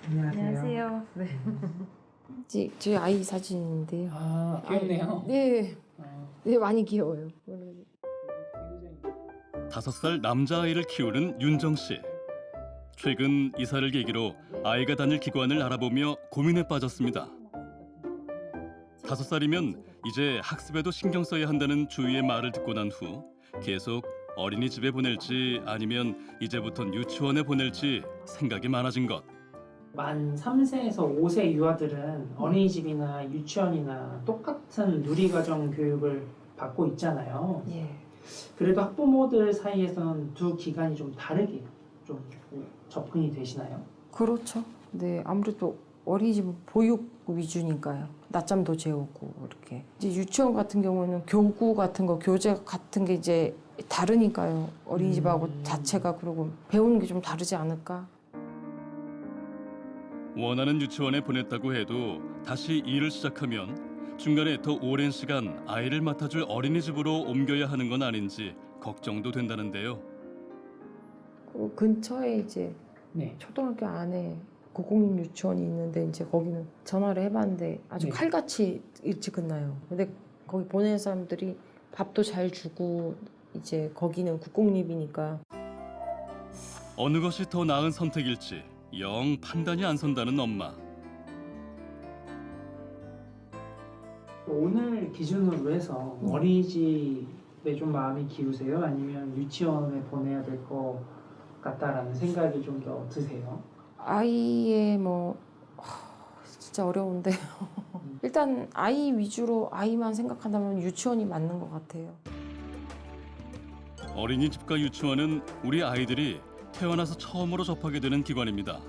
안녕하세요. 네. 제 아이 사진인데요. 아, 귀엽네요. 네, 네 많이 귀여워요. 5살 남자아이를 키우는 윤정 씨. 최근 이사를 계기로 아이가 다닐 기관을 알아보며 고민에 빠졌습니다. 5살이면 이제 학습에도 신경 써야 한다는 주위의 말을 듣고 난 후 계속 어린이집에 보낼지 아니면 이제부턴 유치원에 보낼지 생각이 많아진 것. 만 3세에서 5세 유아들은 어린이집이나 유치원이나 똑같은 누리과정 교육을 받고 있잖아요. 예. 그래도 학부모들 사이에서는 두 기관이 좀 다르게 좀 접근이 되시나요? 그렇죠. 네, 아무래도 어린이집은 보육 위주니까요. 낮잠도 재우고 이렇게. 이제 유치원 같은 경우는 교구 같은 거, 교재 같은 게 이제 다르니까요. 어린이집하고 자체가 그리고 배우는 게 좀 다르지 않을까? 원하는 유치원에 보냈다고 해도 다시 일을 시작하면 중간에 더 오랜 시간 아이를 맡아줄 어린이집으로 옮겨야 하는 건 아닌지 걱정도 된다는데요. 그 근처에 이제 네. 초등학교 안에 고공립 유치원이 있는데 이제 거기는 전화를 해봤는데 아주 네. 칼같이 일찍 끝나요. 근데 거기 보내는 사람들이 밥도 잘 주고 이제 거기는 국공립이니까 어느 것이 더 나은 선택일지 영 판단이 안 선다는 엄마. 오늘 기준으로 해서 어린이집에 좀 마음이 기우세요? 아니면 유치원에 보내야 될 것 같다라는 생각이 좀 더 드세요? 아이의 진짜 어려운데요. 일단 아이 위주로 아이만 생각한다면 유치원이 맞는 것 같아요. 어린이집과 유치원은 우리 아이들이 태어나서 처음으로 접하게 되는 기관입니다.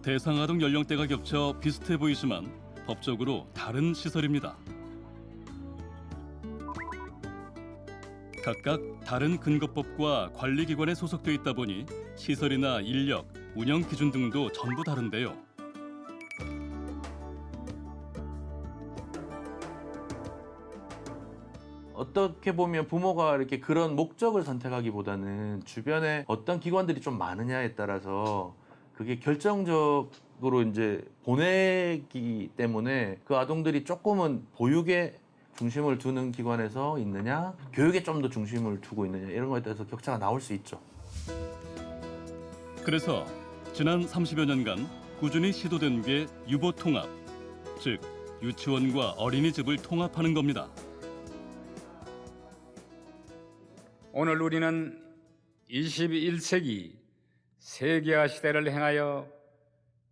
대상 아동 연령대가 겹쳐 비슷해 보이지만 법적으로 다른 시설입니다. 각각 다른 근거법과 관리기관에 소속돼 있다 보니 시설이나 인력, 운영 기준 등도 전부 다른데요. 어떻게 보면 부모가 이렇게 그런 목적을 선택하기보다는 주변에 어떤 기관들이 좀 많으냐에 따라서 그게 결정적으로 이제 보내기 때문에 그 아동들이 조금은 보육에 중심을 두는 기관에서 있느냐, 교육에 좀 더 중심을 두고 있느냐 이런 거에 따라서 격차가 나올 수 있죠. 그래서 지난 30여 년간 꾸준히 시도된 게 유보 통합, 즉 유치원과 어린이집을 통합하는 겁니다. 오늘 우리는 21세기 세계화 시대를 행하여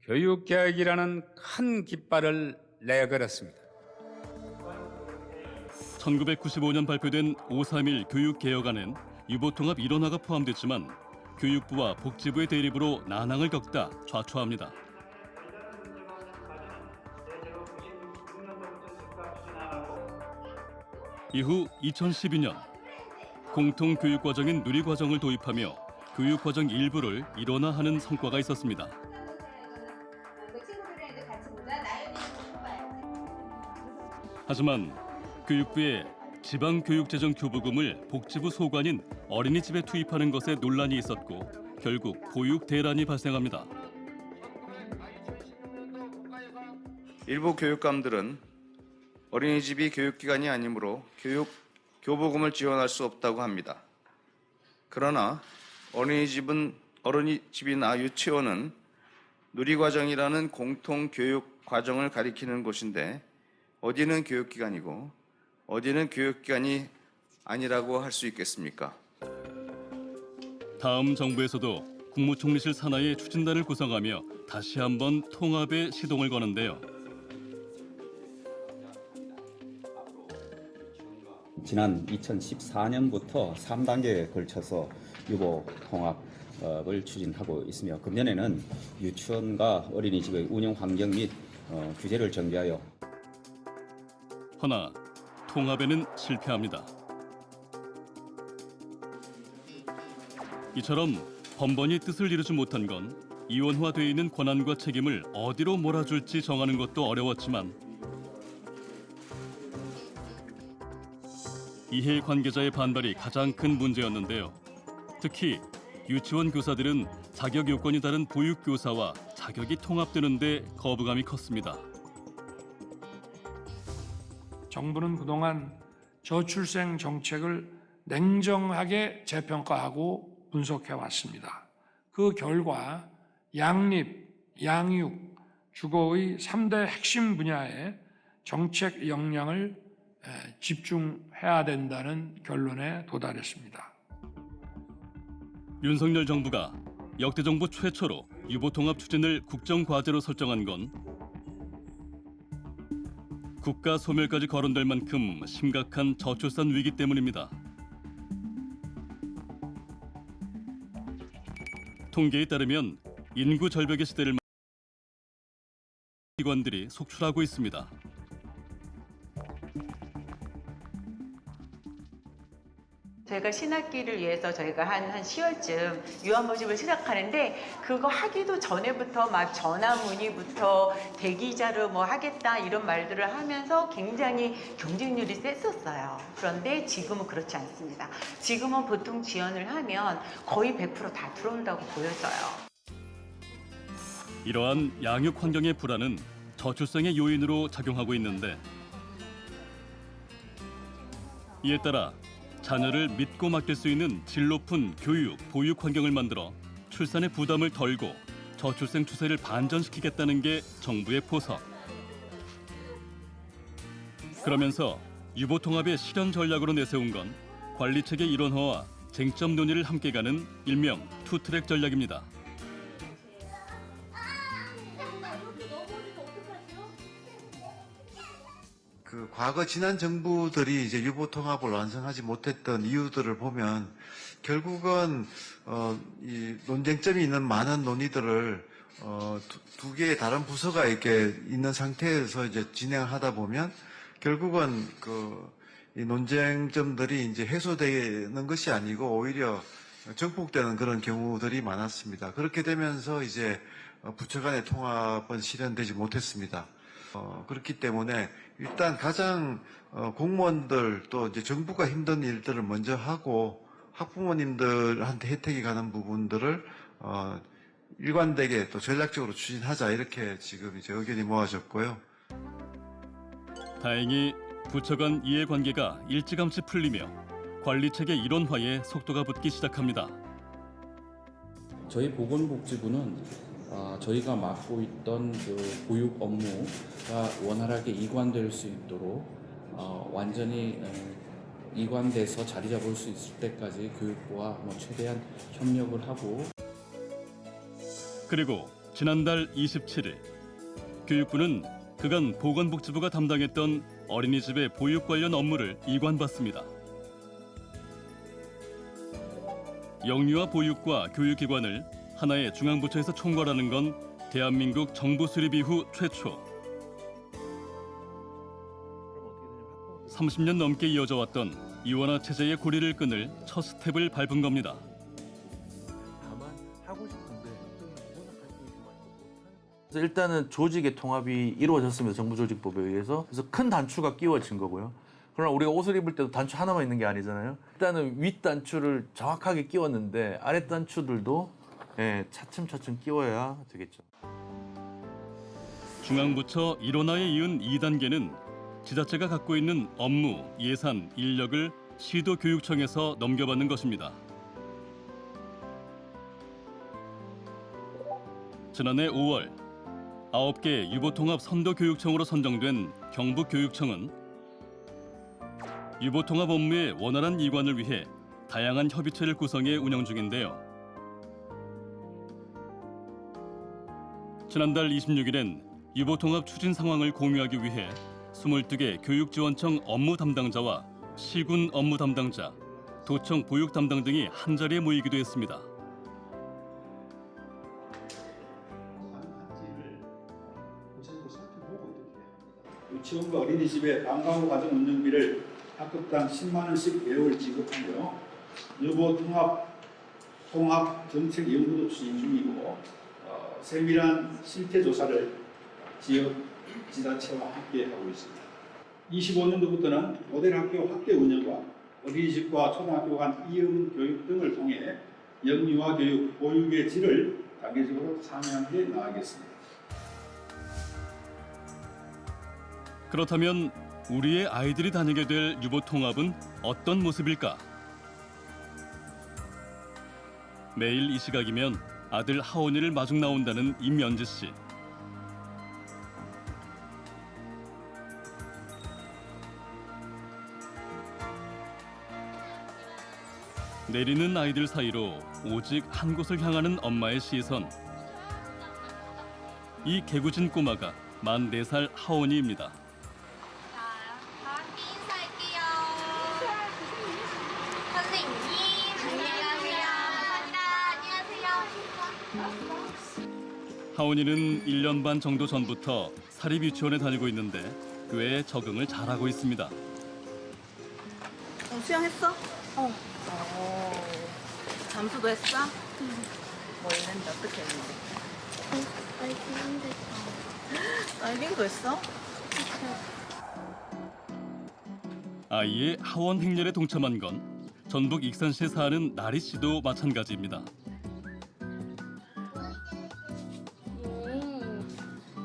교육개혁이라는 큰 깃발을 내걸었습니다. 1995년 발표된 531 교육개혁안엔 유보통합 일원화가 포함됐지만 교육부와 복지부의 대립으로 난항을 겪다 좌초합니다. 이후 2012년 공통교육과정인 누리과정을 도입하며 교육과정 일부를 일원화하는 성과가 있었습니다. 하지만 교육부의 지방교육재정교부금을 복지부 소관인 어린이집에 투입하는 것에 논란이 있었고 결국 보육 대란이 발생합니다. 일부 교육감들은 어린이집이 교육기관이 아니므로 교부금을 지원할 수 없다고 합니다. 그러나 어린이집이나 유치원은 누리과정이라는 공통교육 과정을 가리키는 곳인데 어디는 교육기관이고 어디는 교육기관이 아니라고 할 수 있겠습니까? 다음 정부에서도 국무총리실 산하의 추진단을 구성하며 다시 한번 통합에 시동을 거는데요. 지난 2014년부터 3단계에 걸쳐서 유보 통합을 추진하고 있으며 금년에는 유치원과 어린이집의 운영 환경 및 규제를 정비하여 허나 통합에는 실패합니다. 이처럼 번번이 뜻을 이루지 못한 건 이원화되어 있는 권한과 책임을 어디로 몰아줄지 정하는 것도 어려웠지만 이해 관계자의 반발이 가장 큰 문제였는데요. 특히 유치원 교사들은 자격 요건이 다른 보육교사와 자격이 통합되는데 거부감이 컸습니다. 정부는 그동안 저출생 정책을 냉정하게 재평가하고 분석해 왔습니다. 그 결과 양립, 양육, 주거의 3대 핵심 분야에 정책 역량을 집중해야 된다는 결론에 도달했습니다. 윤석열 정부가 역대 정부 최초로 유보통합 추진을 국정과제로 설정한 건 국가 소멸까지 거론될 만큼 심각한 저출산 위기 때문입니다. 통계에 따르면 인구 절벽의 시대를 기관들이 속출하고 있습니다. 저희가 신학기를 위해서 저희가 한 10월쯤 유아 모집을 시작하는데 그거 하기도 전에부터 막 전화 문의부터 대기자료 뭐 하겠다 이런 말들을 하면서 굉장히 경쟁률이 셌었어요. 그런데 지금은 그렇지 않습니다. 지금은 보통 지원을 하면 거의 100% 다 들어온다고 보여져요. 이러한 양육 환경의 불안은 저출생의 요인으로 작용하고 있는데 이에 따라 자녀를 믿고 맡길 수 있는 질 높은 교육, 보육 환경을 만들어 출산의 부담을 덜고 저출생 추세를 반전시키겠다는 게 정부의 포석. 그러면서 유보통합의 실현 전략으로 내세운 건 관리체계 일원화와 쟁점 논의를 함께 가는 일명 투트랙 전략입니다. 그 과거 지난 정부들이 이제 유보통합을 완성하지 못했던 이유들을 보면 결국은 이 논쟁점이 있는 많은 논의들을 두 개의 다른 부서가 이렇게 있는 상태에서 이제 진행하다 보면 결국은 이 논쟁점들이 이제 해소되는 것이 아니고 오히려 정폭되는 그런 경우들이 많았습니다. 그렇게 되면서 이제 부처 간의 통합은 실현되지 못했습니다. 그렇기 때문에 일단 가장 공무원들 또 이제 정부가 힘든 일들을 먼저 하고 학부모님들한테 혜택이 가는 부분들을 일관되게 또 전략적으로 추진하자 이렇게 지금 이제 의견이 모아졌고요. 다행히 부처 간 이해관계가 일찌감치 풀리며 관리체계 일원화에 속도가 붙기 시작합니다. 저희 보건복지부는 저희가 맡고 있던 그 보육 업무가 원활하게 이관될 수 있도록 완전히 이관돼서 자리 잡을 수 있을 때까지 교육부와 최대한 협력을 하고 그리고 지난달 27일 교육부는 그간 보건복지부가 담당했던 어린이집의 보육 관련 업무를 이관받습니다. 영유아 보육과 교육기관을 하나의 중앙부처에서 총괄하는 건 대한민국 정부 수립 이후 최초. 30년 넘게 이어져 왔던 이원화 체제의 고리를 끊을 첫 스텝을 밟은 겁니다. 그래서 일단은 조직의 통합이 이루어졌습니다. 정부조직법에 의해서. 그래서 큰 단추가 끼워진 거고요. 그러나 우리가 옷을 입을 때도 단추 하나만 있는 게 아니잖아요. 일단은 윗 단추를 정확하게 끼웠는데 아랫 단추들도 차츰차츰 끼워야 되겠죠. 중앙부처 일원화에 이은 2단계는 지자체가 갖고 있는 업무, 예산, 인력을 시도교육청에서 넘겨받는 것입니다. 지난해 5월 9개 유보통합 선도교육청으로 선정된 경북교육청은 유보통합 업무의 원활한 이관을 위해 다양한 협의체를 구성해 운영 중인데요. 지난달 26일엔 유보통합 추진 상황을 공유하기 위해 22개 교육지원청 업무 담당자와 시군 업무 담당자, 도청 보육 담당 등이 한자리에 모이기도 했습니다. 유치원과 어린이집의 방과후 과정 운영비를 학급당 10만 원씩 매월 지급하며 유보 통합 정책 연구도 추진 중이고 세밀한 실태 조사를 지역 지자체와 함께 하고 있습니다. 25년도부터는 모델 학교 확대 운영과 어린이집과 초등학교 간 이음 교육 등을 통해 영유아 교육, 보육의 질을 단계적으로 상향해 나가겠습니다. 그렇다면 우리의 아이들이 다니게 될 유보통합은 어떤 모습일까? 매일 이 시각이면 아들 하원이를 마중 나온다는 임연지 씨. 내리는 아이들 사이로 오직 한 곳을 향하는 엄마의 시선. 이 개구진 꼬마가 만 4살 하원이입니다. 하원이는 1년 반 정도 전부터 사립 유치원에 다니고 있는데 꽤 적응을 잘하고 있습니다. 수영했어? 잠수도 했어? 뭐 했는데 어떻게 했는데? 다이빙도 했어? 아이의 하원 행렬에 동참한 건 전북 익산시에 사는 나리 씨도 마찬가지입니다.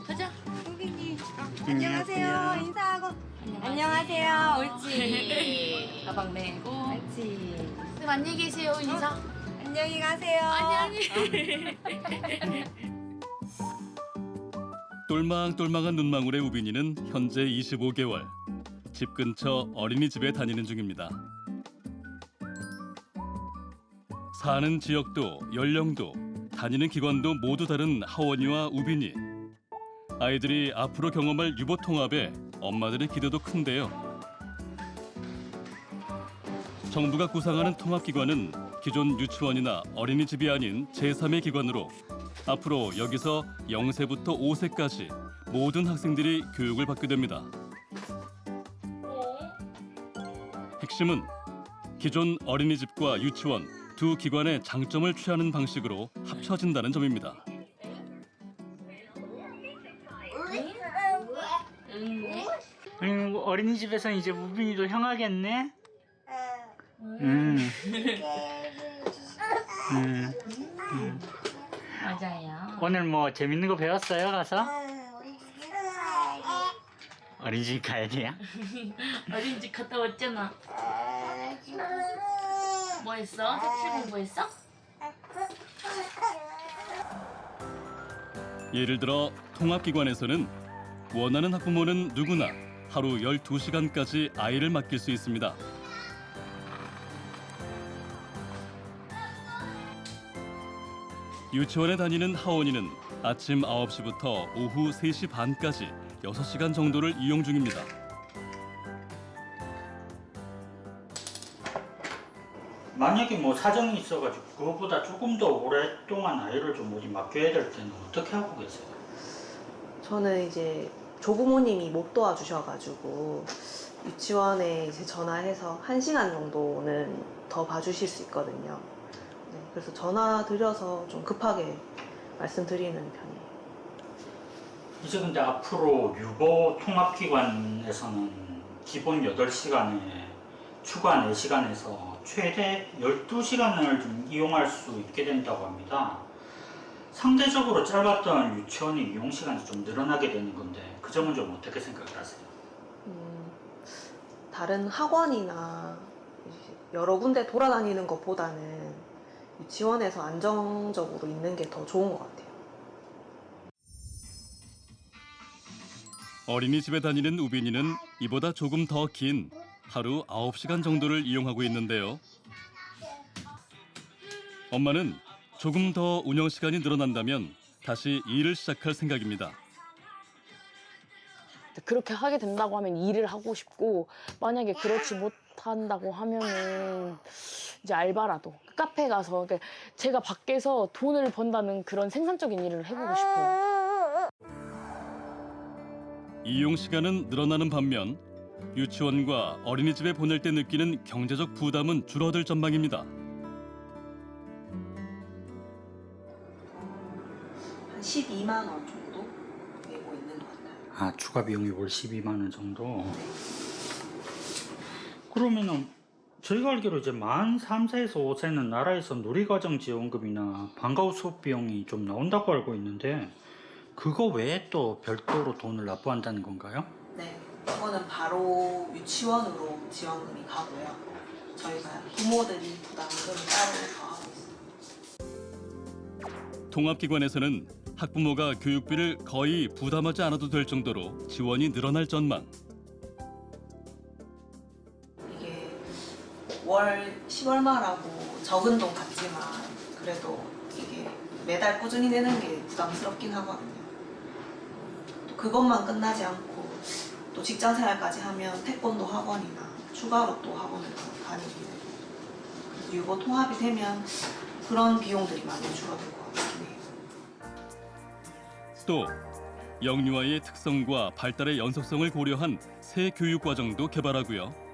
가자. 고객님. 안녕하세요. 인사하고. 안녕하세요. 옳지. 가방 메고. 옳지. 네, 안녕히 계세요, 인사. 안녕히 가세요. 안녕히. 똘망똘망한 눈망울의 우빈이는 현재 25개월. 집 근처 어린이집에 다니는 중입니다. 사는 지역도 연령도 다니는 기관도 모두 다른 하원이와 우빈이. 아이들이 앞으로 경험할 유보통합에 엄마들의 기대도 큰데요. 정부가 구상하는 통합기관은 기존 유치원이나 어린이집이 아닌 제3의 기관으로 앞으로 여기서 0세부터 5세까지 모든 학생들이 교육을 받게 됩니다. 핵심은 기존 어린이집과 유치원 두 기관의 장점을 취하는 방식으로 합쳐진다는 점입니다. 어린이집에서 이제 우빈이도 형하겠네. 맞아요. 오늘 뭐 재밌는 거 배웠어요 가서? 어린이집 가야 돼요? 어린이집 갔다 왔잖아. 뭐 했어? 색칠 공부했어? 예를 들어 통합기관에서는 원하는 학부모는 누구나 하루 12시간까지 아이를 맡길 수 있습니다. 유치원에 다니는 하원이는 아침 9시부터 오후 3시 반까지 6시간 정도를 이용 중입니다. 만약에 뭐 사정이 있어가지고 그거보다 조금 더 오랫동안 아이를 좀 어디 맡겨야 될 때는 어떻게 하고 계세요? 저는 이제 조부모님이 못 도와주셔가지고 유치원에 이제 전화해서 1시간 정도는 더 봐주실 수 있거든요. 네, 그래서 전화 드려서 좀 급하게 말씀드리는 편이에요. 이제 근데 앞으로 유보 통합기관에서는 기본 8시간에 추가 4시간에서 최대 12시간을 좀 이용할 수 있게 된다고 합니다. 상대적으로 짧았던 유치원의 이용 시간이 좀 늘어나게 되는 건데 그 점은 좀 어떻게 생각을 하세요? 다른 학원이나 여러 군데 돌아다니는 것보다는 유치원에서 안정적으로 있는 게 더 좋은 것 같아요. 어린이집에 다니는 우빈이는 이보다 조금 더 긴 하루 9시간 정도를 이용하고 있는데요. 엄마는 조금 더 운영 시간이 늘어난다면 다시 일을 시작할 생각입니다. 그렇게 하게 된다고 하면 일을 하고 싶고, 만약에 그렇지 못한다고 하면은 이제 알바라도 카페 가서 제가 밖에서 돈을 번다는 그런 생산적인 일을 해보고 싶어요. 이용 시간은 늘어나는 반면 유치원과 어린이집에 보낼 때 느끼는 경제적 부담은 줄어들 전망입니다. 한 12만 원 정도 내고 있는 것 같아요. 아, 추가 비용이 월 12만 원 정도? 그러면은 저희가 알기로 이제 만 3세에서 5세는 나라에서 누리과정 지원금이나 방과후 수업 비용이 좀 나온다고 알고 있는데 그거 외에 또 별도로 돈을 납부한다는 건가요? 네, 그거는 바로 유치원으로 지원금이 가고요. 저희가 부모들이 부담금을 따로 더하고 있습니다. 통합기관에서는 학부모가 교육비를 거의 부담하지 않아도 될 정도로 지원이 늘어날 전망. 이게 월 10얼마라고 적은 돈 같지만 그래도 이게 매달 꾸준히 내는 게 부담스럽긴 하거든요. 또 그것만 끝나지 않고 또 직장 생활까지 하면 태권도 학원이나 추가로 또 학원을 다니게 되고 유보 통합이 되면 그런 비용들이 많이 줄어들 것 같긴 해요. 또 영유아의 특성과 발달의 연속성을 고려한 새 교육 과정도 개발하고요.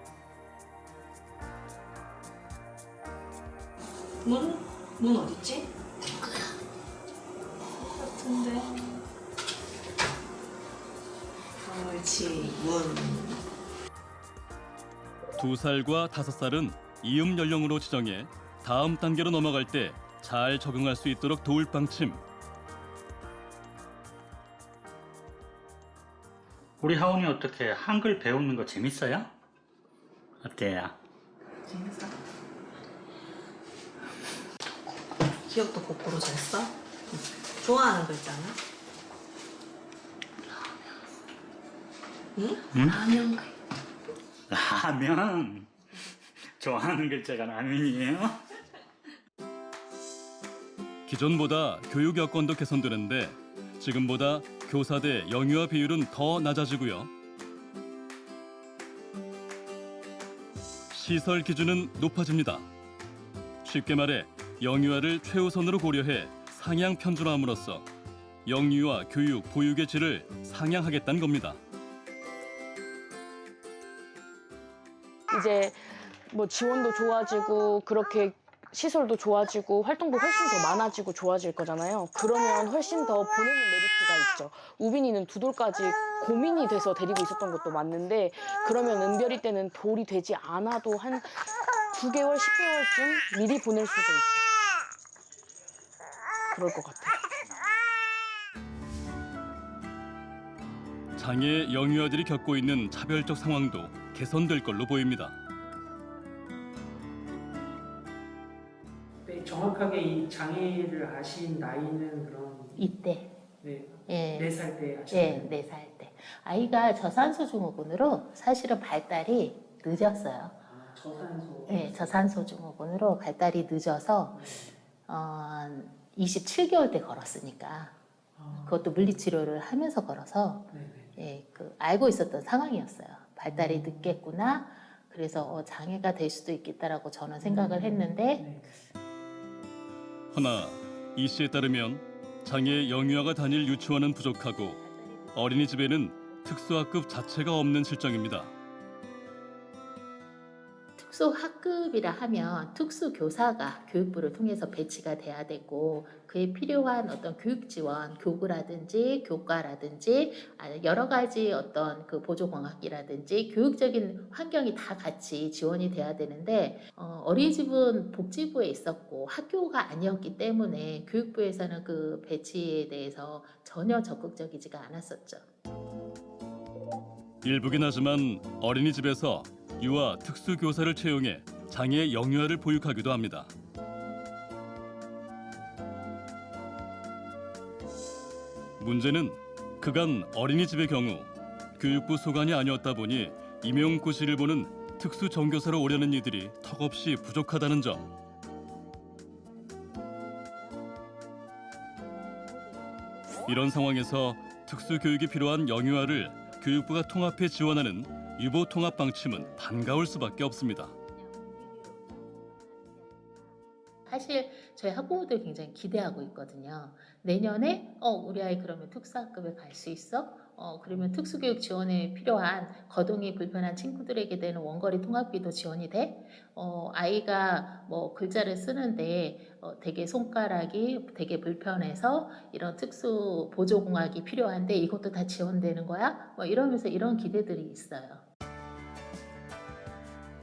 문 어딨지? 같은데. 옳지, 문. 2살과 5살은 이음 연령으로 지정해 다음 단계로 넘어갈 때 잘 적응할 수 있도록 도울 방침. 우리 하원이 어떻게 한글 배우는 거 재밌어요? 어때요? 재밌어. 기억도 거꾸로 잘 써? 좋아하는 글자는? 응? 라면. 라면. 좋아하는 글자가 라면이에요? 기존보다 교육 여건도 개선되는데 지금보다 교사 대 영유아 비율은 더 낮아지고요. 시설 기준은 높아집니다. 쉽게 말해 영유아를 최우선으로 고려해 상향 편준함으로써 영유아 교육, 보육의 질을 상향하겠다는 겁니다. 이제 뭐 지원도 좋아지고 그렇게 시설도 좋아지고 활동도 훨씬 더 많아지고 좋아질 거잖아요. 그러면 훨씬 더 보내는 메리트가 있죠. 우빈이는 2돌까지 고민이 돼서 데리고 있었던 것도 맞는데 그러면 은별이 때는 돌이 되지 않아도 한 9개월, 10개월쯤 미리 보낼 수도 있죠. 그럴 것 같아요. 장애 영유아들이 겪고 있는 차별적 상황도 개선될 걸로 보입니다. 네, 정확하게 이 장애를 아신 나이는 그럼 이때. 네, 예. 4살 때 아셨나요? 예, 4살 때. 아이가 저산소 증후군으로 사실은 발달이 늦었어요. 저산소. 예, 저산소 증후군으로 발달이 늦어서 27개월 때 걸었으니까 그것도 물리치료를 하면서 걸어서 예, 알고 있었던 상황이었어요. 발달이 늦겠구나. 그래서 장애가 될 수도 있겠다라고 저는 생각을 했는데 허나 이 씨에 따르면 장애 영유아가 다닐 유치원은 부족하고 어린이집에는 특수학급 자체가 없는 실정입니다. 특수학급이라 하면 특수교사가 교육부를 통해서 배치가 돼야 되고 그에 필요한 어떤 교육 지원, 교구라든지 교과라든지 여러 가지 어떤 그 보조공학이라든지 교육적인 환경이 다 같이 지원이 돼야 되는데 어린이집은 복지부에 있었고 학교가 아니었기 때문에 교육부에서는 그 배치에 대해서 전혀 적극적이지가 않았었죠. 일부긴 하지만 어린이집에서 유아 특수교사를 채용해 장애 영유아를 보육하기도 합니다. 문제는 그간 어린이집의 경우 교육부 소관이 아니었다 보니 임용고시를 보는 특수정교사로 오려는 이들이 턱없이 부족하다는 점. 이런 상황에서 특수교육이 필요한 영유아를 교육부가 통합해 지원하는 유보 통합 방침은 반가울 수밖에 없습니다. 사실 저희 학부모들 굉장히 기대하고 있거든요. 내년에 우리 아이 그러면 특수학급에 갈 수 있어? 그러면 특수교육 지원에 필요한 거동이 불편한 친구들에게 되는 원거리 통학비도 지원이 돼? 아이가 뭐 글자를 쓰는데 되게 손가락이 되게 불편해서 이런 특수 보조공학이 필요한데 이것도 다 지원되는 거야? 뭐 이러면서 이런 기대들이 있어요.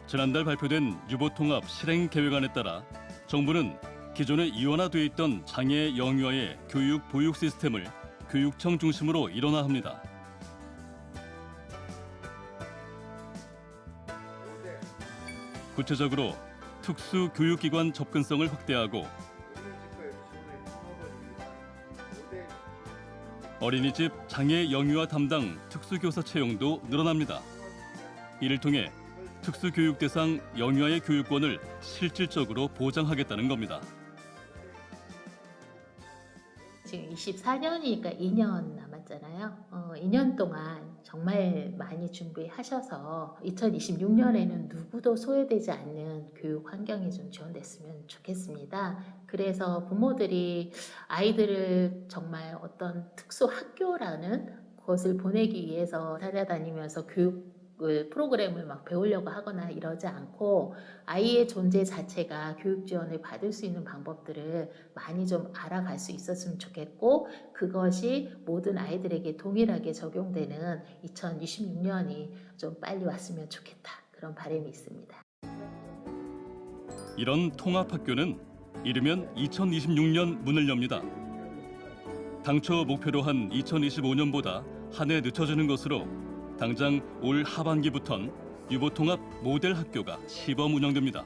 지난달 발표된 유보통합 실행 계획안에 따라 정부는 기존에 이원화돼 있던 장애 영유아의 교육 보육 시스템을 교육청 중심으로 일원화합니다. 구체적으로 특수 교육기관 접근성을 확대하고 어린이집 장애 영유아 담당 특수교사 채용도 늘어납니다. 이를 통해 특수교육 대상 영유아의 교육권을 실질적으로 보장하겠다는 겁니다. 지금 24년이니까 2년 남았잖아요. 2년 동안 정말 많이 준비하셔서 2026년에는 누구도 소외되지 않는 교육 환경이 좀 지원됐으면 좋겠습니다. 그래서 부모들이 아이들을 정말 어떤 특수 학교라는 곳을 보내기 위해서 찾아다니면서 프로그램을 막 배우려고 하거나 이러지 않고 아이의 존재 자체가 교육 지원을 받을 수 있는 방법들을 많이 좀 알아갈 수 있었으면 좋겠고, 그것이 모든 아이들에게 동일하게 적용되는 2026년이 좀 빨리 왔으면 좋겠다, 그런 바람이 있습니다. 이런 통합학교는 이르면 2026년 문을 엽니다. 당초 목표로 한 2025년보다 한 해 늦춰지는 것으로 당장 올 하반기부턴 유보통합 모델 학교가 시범 운영됩니다.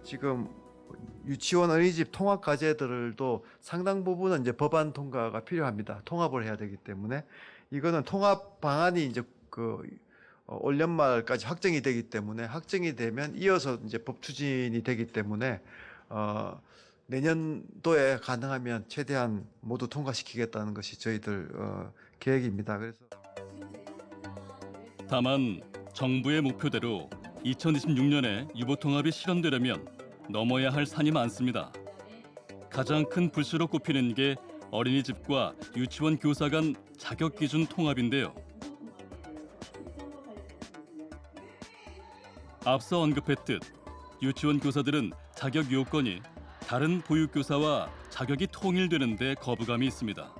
지금 유치원 어린이집 통합 과제들도 상당 부분은 이제 법안 통과가 필요합니다. 통합을 해야 되기 때문에 이거는 통합 방안이 이제 올 연말까지 확정이 되기 때문에 확정이 되면 이어서 이제 법 추진이 되기 때문에 내년도에 가능하면 최대한 모두 통과시키겠다는 것이 저희들 계획입니다. 그래서 다만 정부의 목표대로 2026년에 유보통합이 실현되려면 넘어야 할 산이 많습니다. 가장 큰 불씨로 꼽히는 게 어린이집과 유치원 교사 간 자격 기준 통합인데요. 앞서 언급했듯 유치원 교사들은 자격 요건이 다른 보육교사와 자격이 통일되는 데 거부감이 있습니다.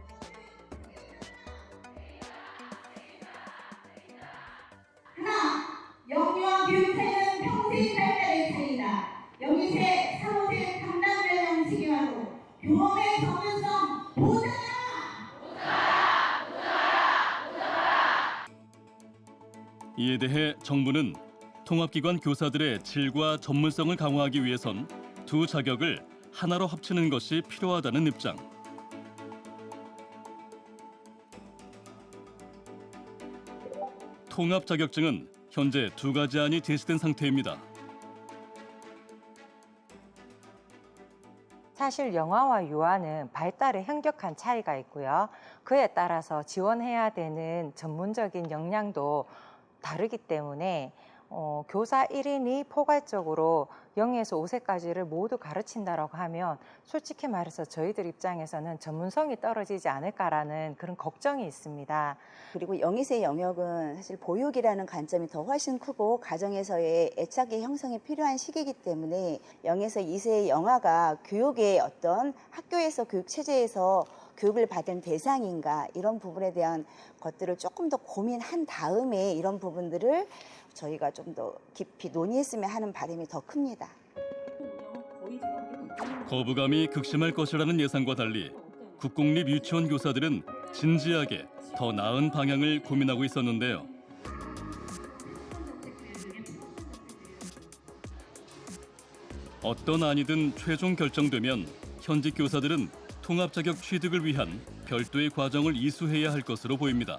하나, 영유아 교육차는 평생 발달의 차이다. 영유세, 사무생 담당 전형 책임하고 교원의 전문성 이에 대해 정부는 통합기관 교사들의 질과 전문성을 강화하기 위해선 두 자격을 하나로 합치는 것이 필요하다는 입장. 통합 자격증은 현재 두 가지 안이 제시된 상태입니다. 사실 영아와 유아는 발달에 현격한 차이가 있고요. 그에 따라서 지원해야 되는 전문적인 역량도 다르기 때문에 교사 1인이 포괄적으로 0에서 5세까지를 모두 가르친다라고 하면 솔직히 말해서 저희들 입장에서는 전문성이 떨어지지 않을까라는 그런 걱정이 있습니다. 그리고 0~2세 영역은 사실 보육이라는 관점이 더 훨씬 크고 가정에서의 애착의 형성이 필요한 시기이기 때문에 0에서 2세의 영아가 교육의 어떤 학교에서 교육 체제에서 교육을 받은 대상인가, 이런 부분에 대한 것들을 조금 더 고민한 다음에 이런 부분들을 저희가 좀 더 깊이 논의했으면 하는 바람이 더 큽니다. 거부감이 극심할 것이라는 예상과 달리 국공립 유치원 교사들은 진지하게 더 나은 방향을 고민하고 있었는데요. 어떤 안이든 최종 결정되면 현직 교사들은 통합 자격 취득을 위한 별도의 과정을 이수해야 할 것으로 보입니다.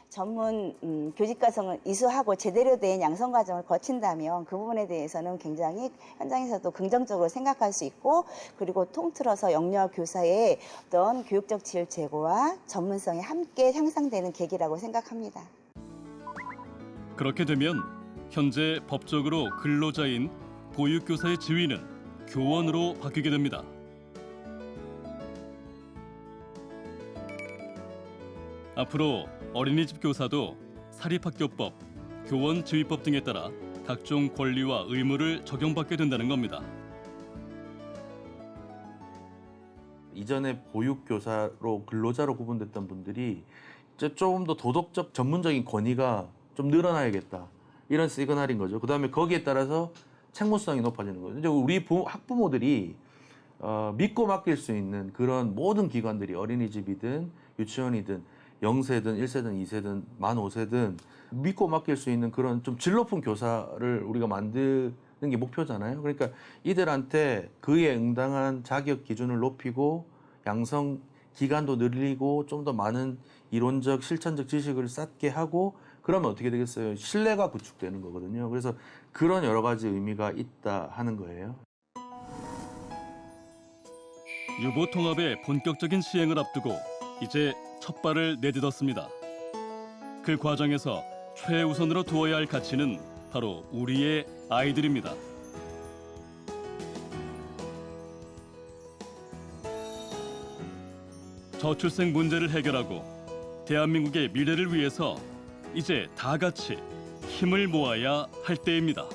전문 교직 과정을 이수하고 제대로 된 양성 과정을 거친다면 그 부분에 대해서는 굉장히 현장에서도 긍정적으로 생각할 수 있고, 그리고 통틀어서 영유아 교사의 어떤 교육적 질 제고와 전문성이 함께 향상되는 계기라고 생각합니다. 그렇게 되면 현재 법적으로 근로자인 보육교사의 지위는 교원으로 바뀌게 됩니다. 앞으로 어린이집 교사도 사립학교법, 교원지휘법 등에 따라 각종 권리와 의무를 적용받게 된다는 겁니다. 이전에 보육교사로 근로자로 구분됐던 분들이 이제 조금 더 도덕적 전문적인 권위가 좀 늘어나야겠다. 이런 시그널인 거죠. 그다음에 거기에 따라서 책무성이 높아지는 거죠. 이제 우리 학부모들이 믿고 맡길 수 있는 그런 모든 기관들이 어린이집이든 유치원이든 0세든 1세든 2세든 만 5세든 믿고 맡길 수 있는 그런 좀 질 높은 교사를 우리가 만드는 게 목표잖아요. 그러니까 이들한테 그에 응당한 자격 기준을 높이고 양성 기간도 늘리고 좀 더 많은 이론적 실천적 지식을 쌓게 하고 그러면 어떻게 되겠어요? 신뢰가 구축되는 거거든요. 그래서 그런 여러 가지 의미가 있다 하는 거예요. 유보 통합의 본격적인 시행을 앞두고 이제 첫 발을 내딛었습니다. 그 과정에서 최우선으로 두어야 할 가치는 바로 우리의 아이들입니다. 저출생 문제를 해결하고 대한민국의 미래를 위해서 이제 다 같이 힘을 모아야 할 때입니다.